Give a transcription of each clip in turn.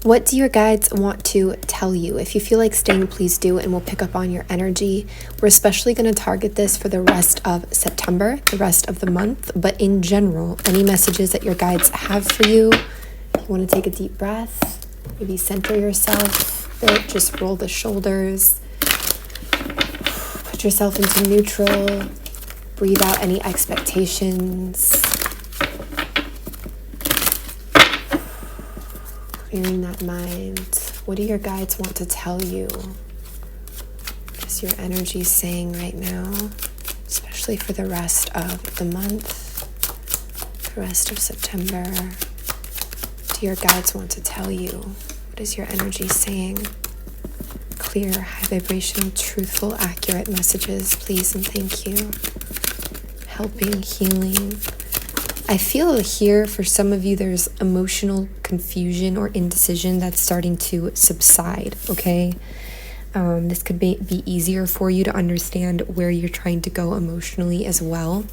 What do your guides want to tell you? If you feel like staying, please do, and we'll pick up on your energy. We're especially going to target this for the rest of September, the rest of the month, but in general, any messages that your guides have for you, if you want to take a deep breath, maybe center yourself a bit, just roll the shoulders, put yourself into neutral, breathe out any expectations. Clearing that mind. What do your guides want to tell you? What is your energy saying right now? Especially for the rest of the month, the rest of September. What do your guides want to tell you? What is your energy saying? Clear, high vibrational, truthful, accurate messages, please and thank you. Helping, healing. I feel here for some of you there's emotional confusion or indecision that's starting to subside, okay? This could be easier for you to understand where you're trying to go emotionally as well.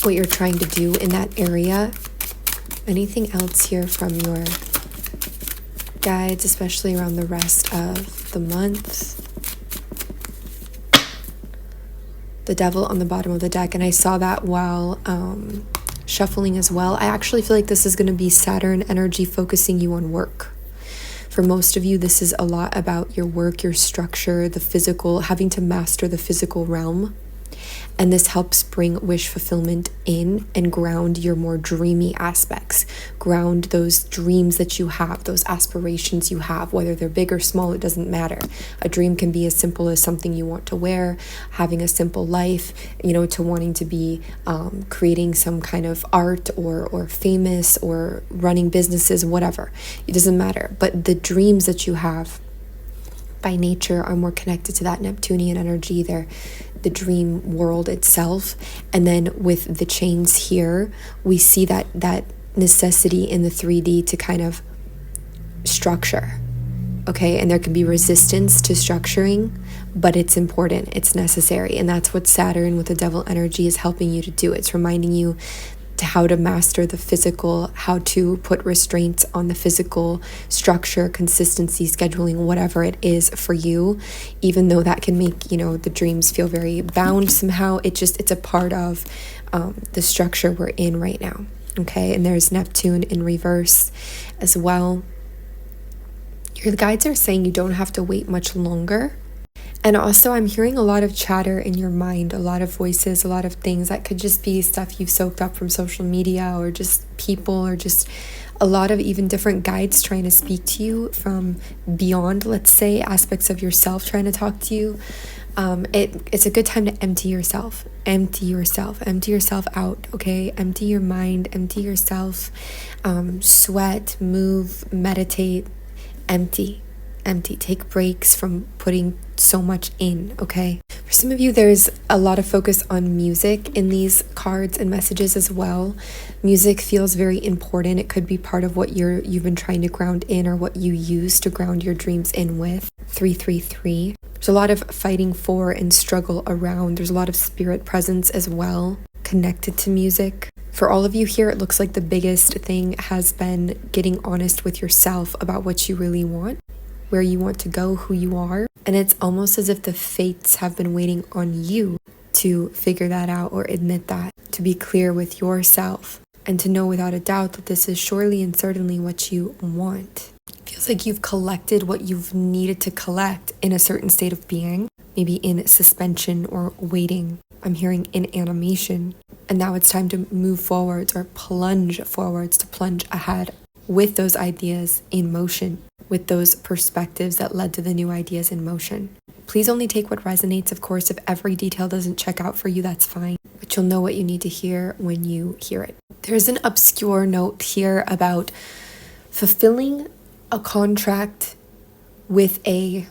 What you're trying to do in that area. Anything else here from your guides, especially around the rest of the month? The Devil on the bottom of the deck, and I saw that while shuffling as well. I actually feel like this is going to be Saturn energy focusing you on work. For most of you, this is a lot about your work, your structure, the physical, having to master the physical realm. And this helps bring wish fulfillment in and ground your more dreamy aspects. Ground those dreams that you have, those aspirations you have, whether they're big or small, it doesn't matter. A dream can be as simple as something you want to wear, having a simple life, to wanting to be creating some kind of art or famous or running businesses, whatever. It doesn't matter. But the dreams that you have by nature are more connected to that Neptunian energy. They're the dream world itself. And then with the chains here, we see that necessity in the 3D to kind of structure. Okay, and there can be resistance to structuring, but it's important, it's necessary. And that's what Saturn with the Devil energy is helping you to do. It's reminding you to how to master the physical, how to put restraints on the physical structure, consistency, scheduling, whatever it is for you, even though that can make, the dreams feel very bound somehow. It's a part of the structure we're in right now. Okay, and there's Neptune in reverse as well. Your guides are saying you don't have to wait much longer. And also I'm hearing a lot of chatter in your mind, a lot of voices, a lot of things that could just be stuff you've soaked up from social media or just people or just a lot of even different guides trying to speak to you from beyond, let's say, aspects of yourself trying to talk to you. It's a good time to empty yourself out, okay? Empty your mind, empty yourself, sweat, move, meditate, empty, take breaks from putting so much in, okay? For some of you, there's a lot of focus on music in these cards and messages as well. Music feels very important. It could be part of what you've been trying to ground in or what you use to ground your dreams in with. 333. There's a lot of fighting for and struggle around. There's a lot of spirit presence as well connected to music. For all of you here, it looks like the biggest thing has been getting honest with yourself about what you really want, where you want to go, who you are. And it's almost as if the fates have been waiting on you to figure that out or admit that, to be clear with yourself and to know without a doubt that this is surely and certainly what you want. It feels like you've collected what you've needed to collect in a certain state of being, maybe in suspension or waiting. I'm hearing in animation. And now it's time to move forwards or plunge forwards, to plunge ahead with those ideas in motion, with those perspectives that led to the new ideas in motion. Please only take what resonates, of course. If every detail doesn't check out for you, that's fine. But you'll know what you need to hear when you hear it. There's an obscure note here about fulfilling a contract with a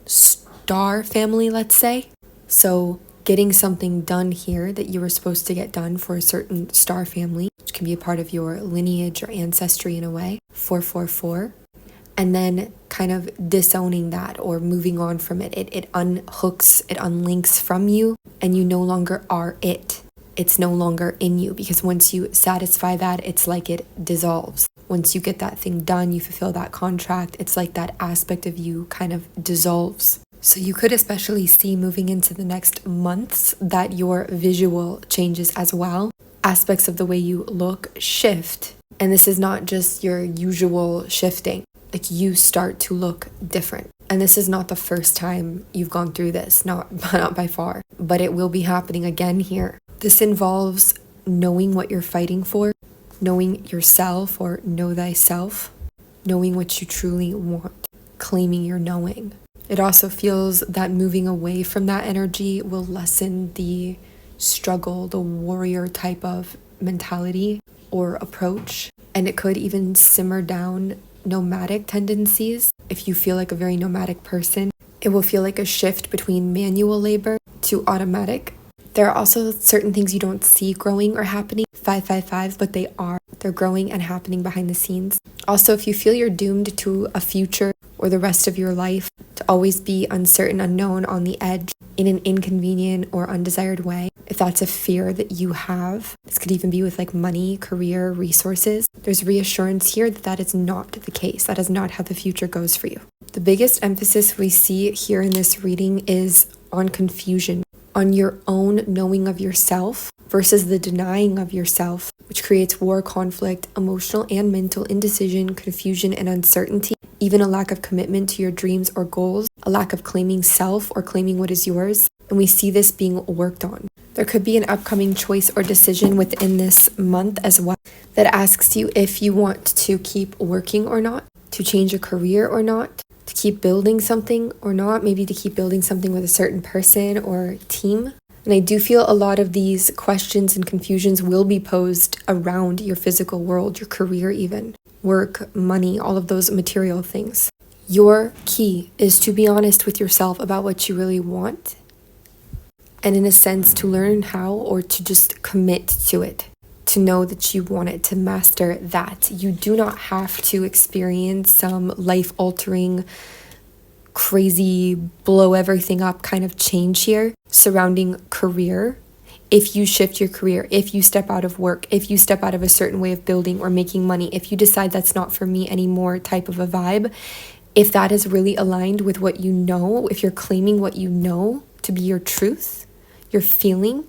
star family, let's say. So getting something done here that you were supposed to get done for a certain star family, which can be a part of your lineage or ancestry in a way. 444. And then kind of disowning that or moving on from it. It unhooks, it unlinks from you, and you no longer are it. It's no longer in you, because once you satisfy that, it's like it dissolves. once you get that thing done, you fulfill that contract, it's like that aspect of you kind of dissolves. So you could especially see moving into the next months that your visual changes as well. Aspects of the way you look shift. And this is not just your usual shifting. Like, you start to look different. And this is not the first time you've gone through this, not by far, but it will be happening again here. This involves knowing what you're fighting for, knowing yourself or know thyself, knowing what you truly want, claiming your knowing. It also feels that moving away from that energy will lessen the struggle, the warrior type of mentality or approach. And it could even simmer down nomadic tendencies. If you feel like a very nomadic person, it will feel like a shift between manual labor to automatic. There are also certain things you don't see growing or happening, 555, but they are. They're growing and happening behind the scenes. Also, if you feel you're doomed to a future or the rest of your life to always be uncertain, unknown, on the edge, in an inconvenient or undesired way, if that's a fear that you have, this could even be with like money, career, resources, there's reassurance here that that is not the case. That is not how the future goes for you. The biggest emphasis we see here in this reading is on confusion, on your own knowing of yourself versus the denying of yourself, which creates war, conflict, emotional and mental indecision, confusion, and uncertainty, even a lack of commitment to your dreams or goals, a lack of claiming self or claiming what is yours. And we see this being worked on. There could be an upcoming choice or decision within this month as well that asks you if you want to keep working or not, to change a career or not, to keep building something or not, maybe to keep building something with a certain person or team. And I do feel a lot of these questions and confusions will be posed around your physical world, your career even, work, money, all of those material things. Your key is to be honest with yourself about what you really want, and in a sense to learn how, or to just commit to it, to know that you want it, to master that. You do not have to experience some life-altering, crazy, blow everything up kind of change here surrounding career. If you shift your career, if you step out of work, if you step out of a certain way of building or making money, if you decide that's not for me anymore type of a vibe, if that is really aligned with what you know, if you're claiming what you know to be your truth, your feeling,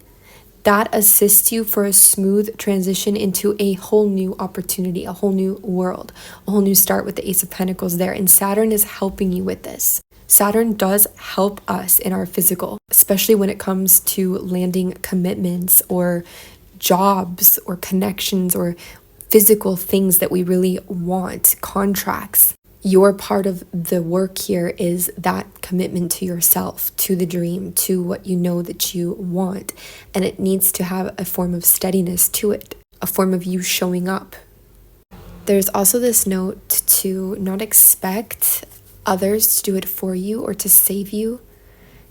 that assists you for a smooth transition into a whole new opportunity, a whole new world, a whole new start with the Ace of Pentacles there. And Saturn is helping you with this. Saturn does help us in our physical, especially when it comes to landing commitments or jobs or connections or physical things that we really want, contracts. Your part of the work here is that commitment to yourself, to the dream, to what you know that you want. And it needs to have a form of steadiness to it, a form of you showing up. There's also this note to not expect others to do it for you or to save you,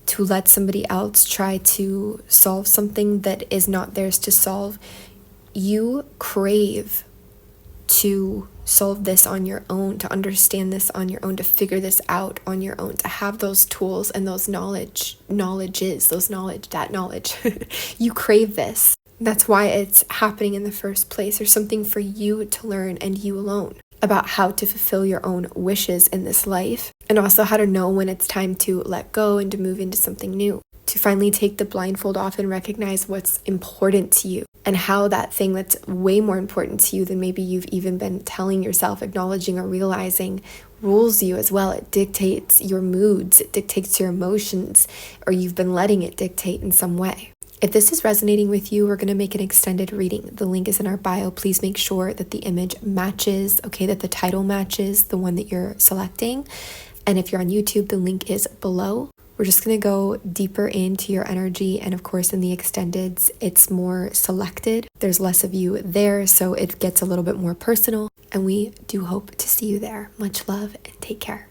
to let somebody else try to solve something that is not theirs to solve. You crave to solve this on your own, to understand this on your own, to figure this out on your own, to have those tools and those knowledge. You crave this. That's why it's happening in the first place. There's something for you to learn, and you alone, about how to fulfill your own wishes in this life, and also how to know when it's time to let go and to move into something new, to finally take the blindfold off and recognize what's important to you, and how that thing that's way more important to you than maybe you've even been telling yourself, acknowledging, or realizing rules you as well. It dictates your moods, it dictates your emotions, or you've been letting it dictate in some way. If this is resonating with you, we're going to make an extended reading. The link is in our bio. Please make sure that the image matches, okay, that the title matches the one that you're selecting. And if you're on YouTube, the link is below. We're just going to go deeper into your energy. And of course, in the extendeds, it's more selected. There's less of you there, so it gets a little bit more personal. And we do hope to see you there. Much love and take care.